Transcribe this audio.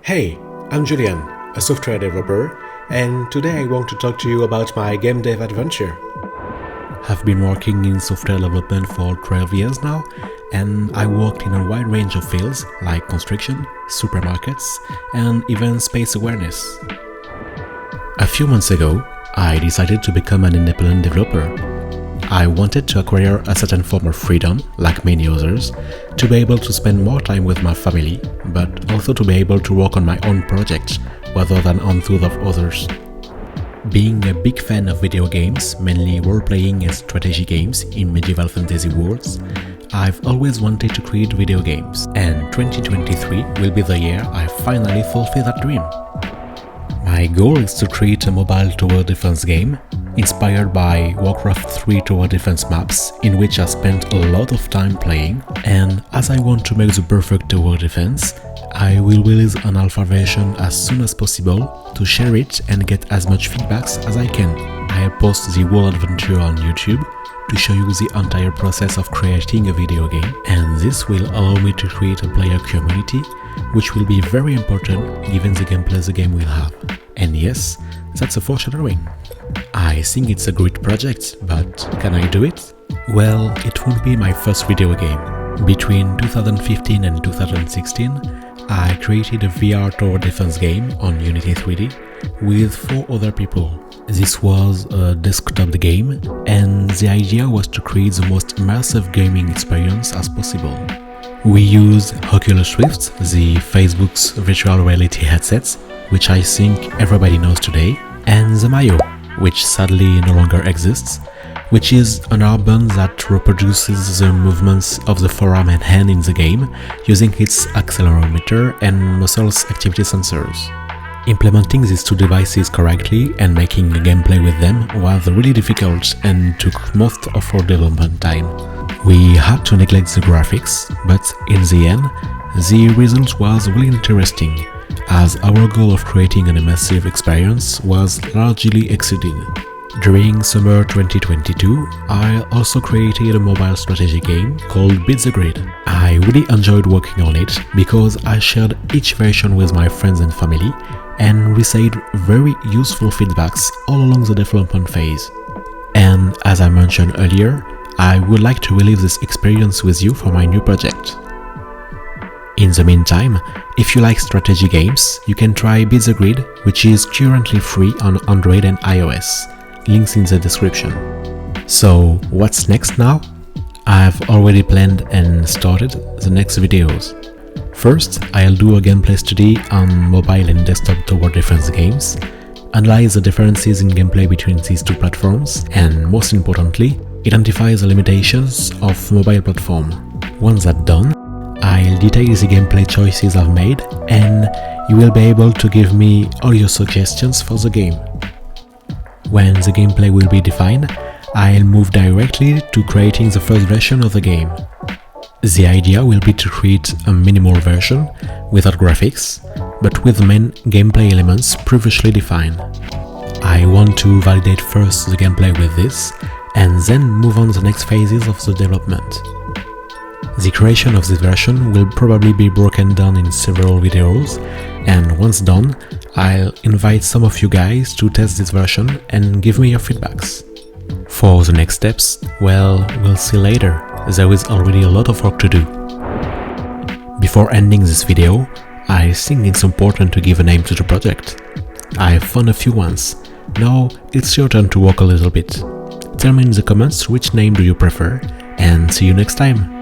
Hey, I'm Julian, a software developer, and today I want to talk to you about my game dev adventure. I've been working in software development for 12 years now, and I worked in a wide range of fields like construction, supermarkets, and even space awareness. A few months ago, I decided to become an independent developer. I wanted to acquire a certain form of freedom, like many others, to be able to spend more time with my family, but also to be able to work on my own projects rather than on those of others. Being a big fan of video games, mainly role-playing and strategy games in medieval fantasy worlds, I've always wanted to create video games, and 2023 will be the year I finally fulfill that dream. My goal is to create a mobile tower defense game inspired by Warcraft 3 tower defense maps, in which I spent a lot of time playing, and as I want to make the perfect tower defense, I will release an alpha version as soon as possible to share it and get as much feedbacks as I can. I'll post the whole adventure on YouTube to show you the entire process of creating a video game, and this will allow me to create a player community, which will be very important given the gameplay the game will have. And yes, that's a foreshadowing. I think it's a great project, but can I do it? Well, it won't be my first video game. Between 2015 and 2016, I created a VR tower defense game on Unity 3D with 4 other people. This was a desktop game, and the idea was to create the most immersive gaming experience as possible. We use Oculus Rift, the Facebook's virtual reality headsets, which I think everybody knows today, and the Mayo, which sadly no longer exists, which is an armband that reproduces the movements of the forearm and hand in the game using its accelerometer and muscles activity sensors. Implementing these 2 devices correctly and making a gameplay with them was really difficult and took most of our development time. We had to neglect the graphics, but in the end, the result was really interesting, as our goal of creating an immersive experience was largely exceeded. During summer 2022, I also created a mobile strategy game called Beat the Grid. I really enjoyed working on it because I shared each version with my friends and family and received very useful feedbacks all along the development phase. And as I mentioned earlier, I would like to relive this experience with you for my new project. In the meantime, if you like strategy games, you can try Beat the Grid, which is currently free on Android and iOS. Links in the description. So, what's next now? I've already planned and started the next videos. First, I'll do a gameplay study on mobile and desktop tower defense games, analyze the differences in gameplay between these 2 platforms, and most importantly, identify the limitations of mobile platform. Once that's done, I'll detail the gameplay choices I've made, and you will be able to give me all your suggestions for the game. When the gameplay will be defined, I'll move directly to creating the first version of the game. The idea will be to create a minimal version without graphics, but with the main gameplay elements previously defined. I want to validate first the gameplay with this, and then move on to the next phases of the development. The creation of this version will probably be broken down in several videos, and once done, I'll invite some of you guys to test this version and give me your feedbacks. For the next steps, well, we'll see later. There is already a lot of work to do. Before ending this video, I think it's important to give a name to the project. I've found a few ones. Now it's your turn to work a little bit. Tell me in the comments which name do you prefer, and see you next time.